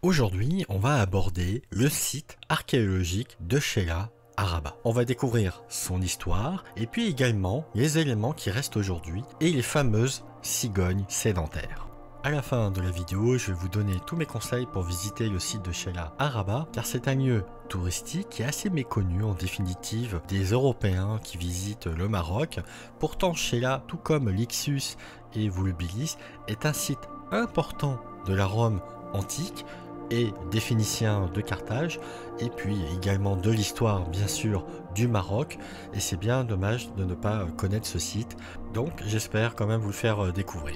Aujourd'hui, on va aborder le site archéologique de Chella à Rabat. On va découvrir son histoire et puis également les éléments qui restent aujourd'hui et les fameuses cigognes sédentaires. À la fin de la vidéo, je vais vous donner tous mes conseils pour visiter le site de Chella à Rabat car c'est un lieu touristique qui est assez méconnu en définitive des Européens qui visitent le Maroc. Pourtant Chella, tout comme Lixus et Volubilis, est un site important de la Rome antique et des Phéniciens de Carthage, et puis également de l'histoire bien sûr du Maroc, et c'est bien dommage de ne pas connaître ce site, donc j'espère quand même vous le faire découvrir.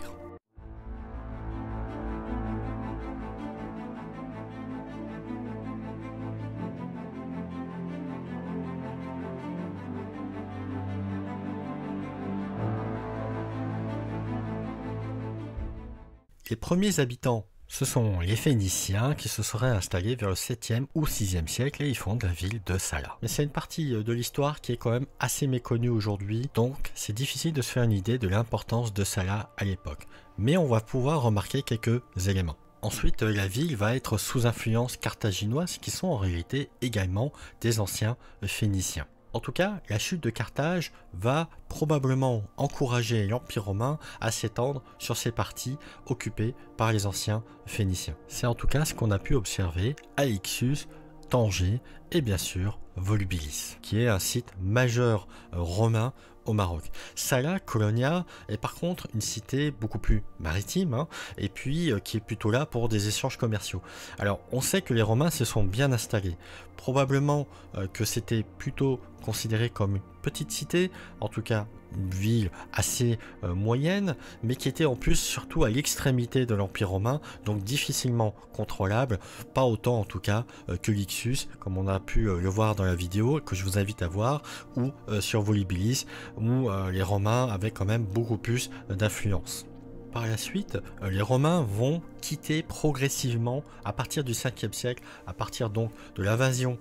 Les premiers habitants, ce sont les Phéniciens qui se seraient installés vers le 7e ou 6e siècle et ils fondent la ville de Salah. Mais c'est une partie de l'histoire qui est quand même assez méconnue aujourd'hui, donc c'est difficile de se faire une idée de l'importance de Salah à l'époque. Mais on va pouvoir remarquer quelques éléments. Ensuite, la ville va être sous influence carthaginoise qui sont en réalité également des anciens Phéniciens. En tout cas, la chute de Carthage va probablement encourager l'Empire romain à s'étendre sur ces parties occupées par les anciens Phéniciens. C'est en tout cas ce qu'on a pu observer à Ixus, Tanger et bien sûr Volubilis, qui est un site majeur romain au Maroc. Salah, Colonia est par contre une cité beaucoup plus maritime et puis qui est plutôt là pour des échanges commerciaux. Alors on sait que les Romains se sont bien installés, probablement que c'était plutôt considéré comme une petite cité, en tout cas une ville assez moyenne, mais qui était en plus surtout à l'extrémité de l'Empire romain, donc difficilement contrôlable, pas autant en tout cas que Lixus, comme on a pu le voir dans la vidéo, que je vous invite à voir, ou sur Volubilis, où les Romains avaient quand même beaucoup plus d'influence. Par la suite, les Romains vont quitter progressivement à partir du 5e siècle, à partir donc de l'invasion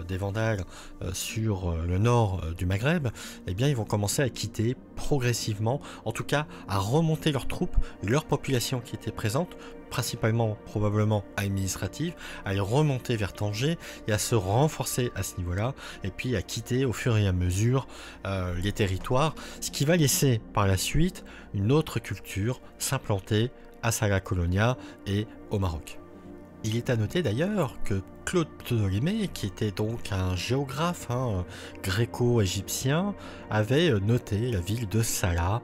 des Vandales sur le nord du Maghreb, eh bien ils vont commencer à quitter progressivement, en tout cas à remonter leurs troupes, leur population qui était présente, principalement probablement administrative, à les remonter vers Tanger et à se renforcer à ce niveau-là, et puis à quitter au fur et à mesure les territoires, ce qui va laisser par la suite une autre culture s'implanter à Salah Colonia et au Maroc. Il est à noter d'ailleurs que Claude Ptolémée, qui était donc un géographe gréco-égyptien, avait noté la ville de Salah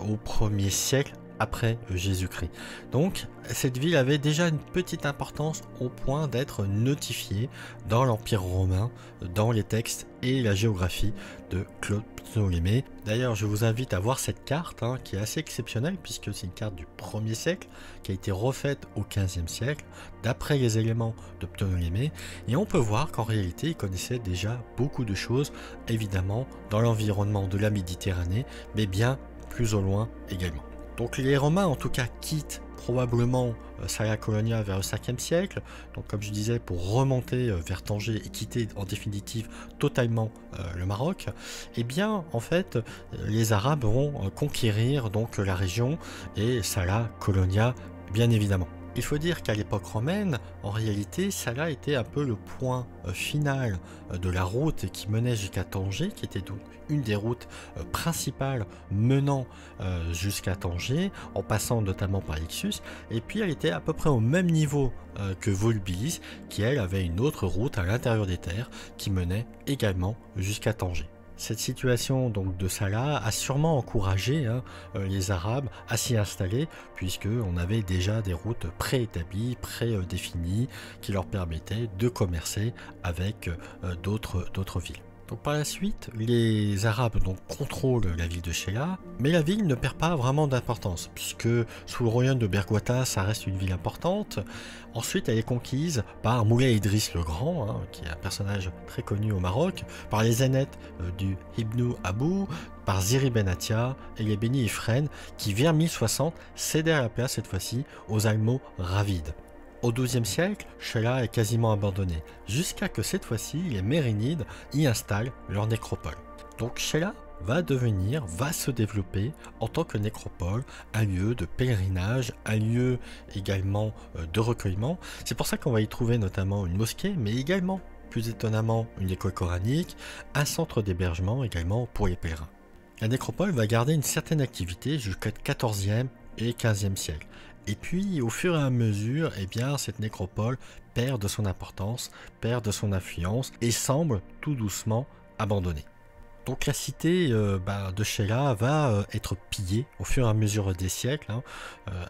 au 1er siècle après Jésus-Christ. Donc cette ville avait déjà une petite importance au point d'être notifiée dans l'Empire romain, dans les textes et la géographie de Claude Ptolémée. D'ailleurs je vous invite à voir cette carte qui est assez exceptionnelle puisque c'est une carte du 1er siècle qui a été refaite au 15e siècle d'après les éléments de Ptolémée, et on peut voir qu'en réalité il connaissait déjà beaucoup de choses, évidemment dans l'environnement de la Méditerranée, mais bien plus au loin également. Donc les Romains en tout cas quittent probablement Salah Colonia vers le 5e siècle, donc comme je disais pour remonter vers Tanger et quitter en définitive totalement le Maroc. Et bien en fait les Arabes vont conquérir donc la région et Salah Colonia bien évidemment. Il faut dire qu'à l'époque romaine, en réalité, Salah était un peu le point final de la route qui menait jusqu'à Tanger, qui était donc une des routes principales menant jusqu'à Tanger, en passant notamment par Lixus, et puis elle était à peu près au même niveau que Volubilis, qui elle avait une autre route à l'intérieur des terres qui menait également jusqu'à Tanger. Cette situation donc de Salah a sûrement encouragé les Arabes à s'y installer, puisqu'on avait déjà des routes préétablies, prédéfinies, qui leur permettaient de commercer avec d'autres villes. Donc par la suite, les Arabes donc contrôlent la ville de Chella, mais la ville ne perd pas vraiment d'importance, puisque sous le royaume de Berghouata, ça reste une ville importante. Ensuite, elle est conquise par Moulay Idriss le Grand, qui est un personnage très connu au Maroc, par les Zénètes du Ibn Abou, par Ziri Ben Atia et les Beni Ifren, qui vers 1060 cédèrent la place cette fois-ci aux Almoravides. Au XIIe siècle, Chella est quasiment abandonnée, jusqu'à que cette fois-ci les Mérinides y installent leur nécropole. Donc Chella va se développer en tant que nécropole, un lieu de pèlerinage, un lieu également de recueillement. C'est pour ça qu'on va y trouver notamment une mosquée, mais également, plus étonnamment, une école coranique, un centre d'hébergement également pour les pèlerins. La nécropole va garder une certaine activité jusqu'au XIVe et XVe siècle. Et puis, au fur et à mesure, eh bien, cette nécropole perd de son importance, perd de son influence et semble tout doucement abandonnée. Donc la cité de Sheila va être pillée au fur et à mesure des siècles, hein,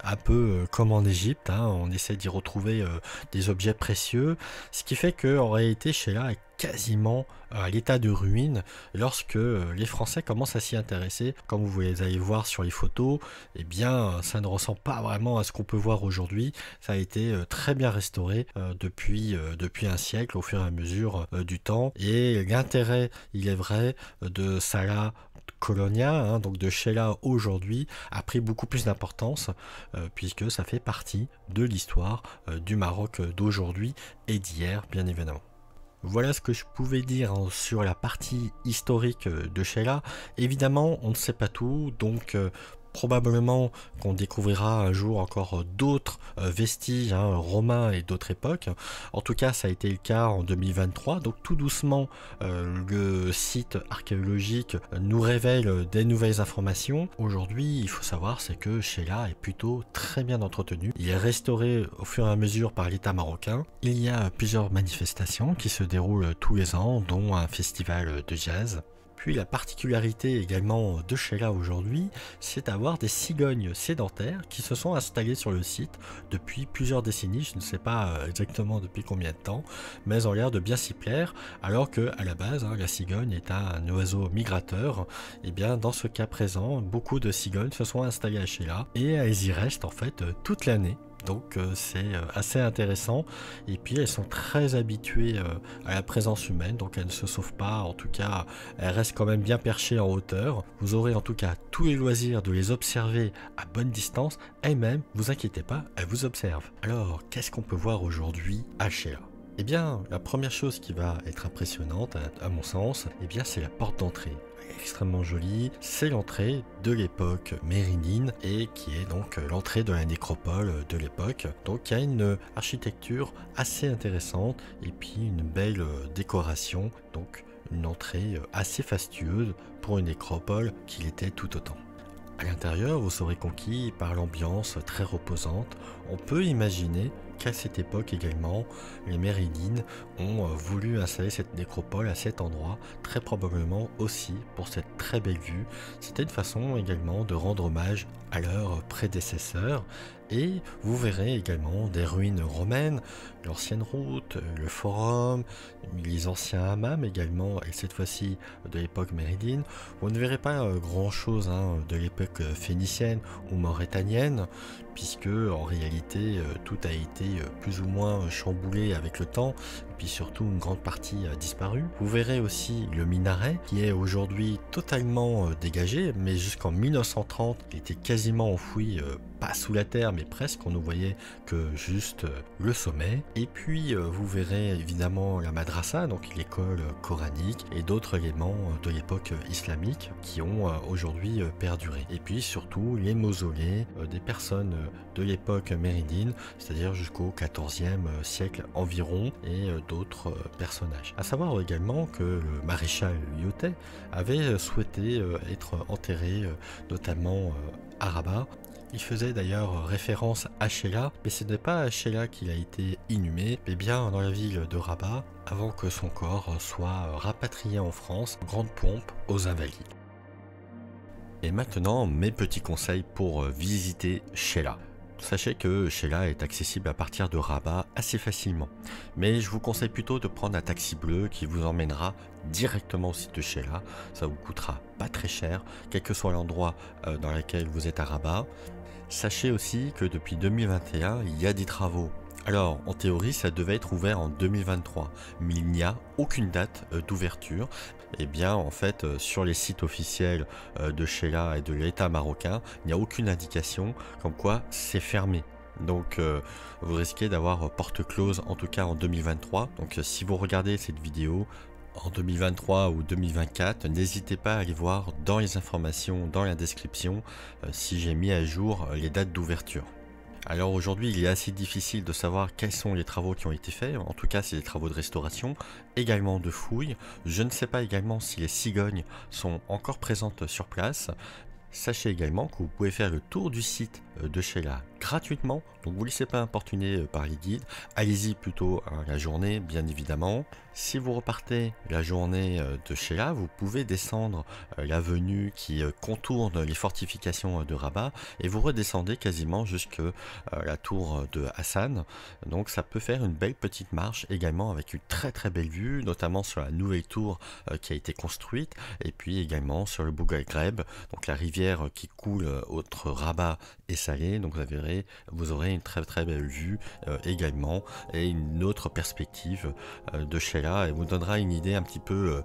un peu comme en Égypte, hein, on essaie d'y retrouver des objets précieux, ce qui fait qu'en réalité Sheila est quasiment à l'état de ruine lorsque les Français commencent à s'y intéresser. Comme vous allez voir sur les photos, eh bien ça ne ressemble pas vraiment à ce qu'on peut voir aujourd'hui. Ça a été très bien restauré depuis un siècle au fur et à mesure du temps. Et l'intérêt, il est vrai, de Salah Colonia, hein, donc de Sheila aujourd'hui, a pris beaucoup plus d'importance puisque ça fait partie de l'histoire du Maroc d'aujourd'hui et d'hier, bien évidemment. Voilà ce que je pouvais dire sur la partie historique de Sheila. Évidemment, on ne sait pas tout, donc probablement qu'on découvrira un jour encore d'autres vestiges romains et d'autres époques. En tout cas, ça a été le cas en 2023. Donc tout doucement, le site archéologique nous révèle des nouvelles informations. Aujourd'hui, il faut savoir, c'est que Sheila est plutôt très bien entretenu. Il est restauré au fur et à mesure par l'État marocain. Il y a plusieurs manifestations qui se déroulent tous les ans, dont un festival de jazz. Puis la particularité également de Sheila aujourd'hui, c'est d'avoir des cigognes sédentaires qui se sont installées sur le site depuis plusieurs décennies, je ne sais pas exactement depuis combien de temps, mais elles ont l'air de bien s'y plaire, alors que à la base, la cigogne est un oiseau migrateur. Et bien dans ce cas présent, beaucoup de cigognes se sont installées à Sheila et elles y restent en fait toute l'année. Donc c'est assez intéressant, et puis elles sont très habituées à la présence humaine, donc elles ne se sauvent pas, en tout cas elles restent quand même bien perchées en hauteur. Vous aurez en tout cas tous les loisirs de les observer à bonne distance, et même, vous inquiétez pas, elles vous observent. Alors qu'est-ce qu'on peut voir aujourd'hui à Sheila ? Eh bien, la première chose qui va être impressionnante, à mon sens, eh bien, c'est la porte d'entrée. Extrêmement jolie, c'est l'entrée de l'époque méridine et qui est donc l'entrée de la nécropole de l'époque. Donc il y a une architecture assez intéressante et puis une belle décoration, donc une entrée assez fastueuse pour une nécropole qu'il était tout autant. À l'intérieur, vous serez conquis par l'ambiance très reposante. On peut imaginer qu'à cette époque également, les Méridines ont voulu installer cette nécropole à cet endroit, très probablement aussi pour cette très belle vue. C'était une façon également de rendre hommage à leurs prédécesseurs. Et vous verrez également des ruines romaines, l'ancienne route, le forum, les anciens hammams également, et cette fois-ci de l'époque méridine. Vous ne verrez pas grand chose de l'époque phénicienne ou mauritanienne, puisque en réalité tout a été plus ou moins chamboulé avec le temps, et puis surtout une grande partie a disparu. Vous verrez aussi le minaret qui est aujourd'hui totalement dégagé, mais jusqu'en 1930 il était quasiment enfoui, pas sous la terre mais presque, on ne voyait que juste le sommet. Et puis vous verrez évidemment la madrasa, donc l'école coranique, et d'autres éléments de l'époque islamique qui ont aujourd'hui perduré. Et puis surtout les mausolées des personnes de l'époque méridine, c'est-à-dire jusqu'au XIVe siècle environ, et d'autres personnages. À savoir également que le maréchal Lyautey avait souhaité être enterré notamment à Rabat. Il faisait d'ailleurs référence à Sheila, mais ce n'est pas à Sheila qu'il a été inhumé, mais bien dans la ville de Rabat, avant que son corps soit rapatrié en France, en grande pompe aux Invalides. Et maintenant, mes petits conseils pour visiter Sheila. Sachez que Sheila est accessible à partir de Rabat assez facilement, mais je vous conseille plutôt de prendre un taxi bleu qui vous emmènera directement au site de Sheila. Ça vous coûtera pas très cher, quel que soit l'endroit dans lequel vous êtes à Rabat. Sachez aussi que depuis 2021, il y a des travaux. Alors, en théorie, ça devait être ouvert en 2023, mais il n'y a aucune date d'ouverture. Et bien, en fait, sur les sites officiels de Sheila et de l'État marocain, il n'y a aucune indication comme quoi c'est fermé. Donc, vous risquez d'avoir porte close, en tout cas en 2023. Donc, si vous regardez cette vidéo en 2023 ou 2024, n'hésitez pas à aller voir dans les informations, dans la description, si j'ai mis à jour les dates d'ouverture. Alors aujourd'hui, il est assez difficile de savoir quels sont les travaux qui ont été faits. En tout cas, c'est des travaux de restauration, également de fouilles. Je ne sais pas également si les cigognes sont encore présentes sur place. Sachez également que vous pouvez faire le tour du site de Sheila gratuitement, donc vous ne laissez pas importuner par les guides, allez-y plutôt la journée bien évidemment. Si vous repartez la journée de Sheila, vous pouvez descendre l'avenue qui contourne les fortifications de Rabat et vous redescendez quasiment jusque la tour de Hassan, donc ça peut faire une belle petite marche également avec une très belle vue, notamment sur la nouvelle tour qui a été construite et puis également sur le Boug el-Greb, donc la rivière qui coule entre Rabat et Salé, donc vous aurez une très belle vue également et une autre perspective de Sheila et vous donnera une idée un petit peu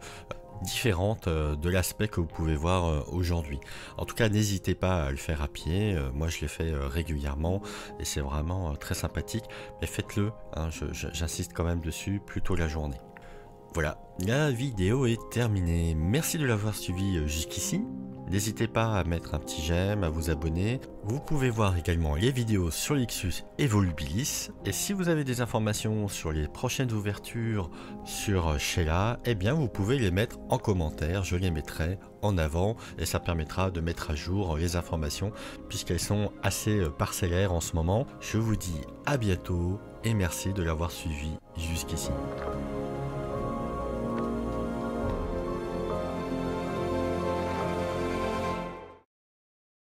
différente de l'aspect que vous pouvez voir aujourd'hui. En tout cas, n'hésitez pas à le faire à pied, moi je l'ai fait régulièrement et c'est vraiment très sympathique, mais faites-le, hein, j'insiste quand même dessus, plutôt la journée. Voilà, la vidéo est terminée. Merci de l'avoir suivi jusqu'ici. N'hésitez pas à mettre un petit j'aime, à vous abonner. Vous pouvez voir également les vidéos sur l'Ixus et Volubilis. Et si vous avez des informations sur les prochaines ouvertures sur Sheila, eh bien vous pouvez les mettre en commentaire. Je les mettrai en avant et ça permettra de mettre à jour les informations puisqu'elles sont assez parcellaires en ce moment. Je vous dis à bientôt et merci de l'avoir suivi jusqu'ici.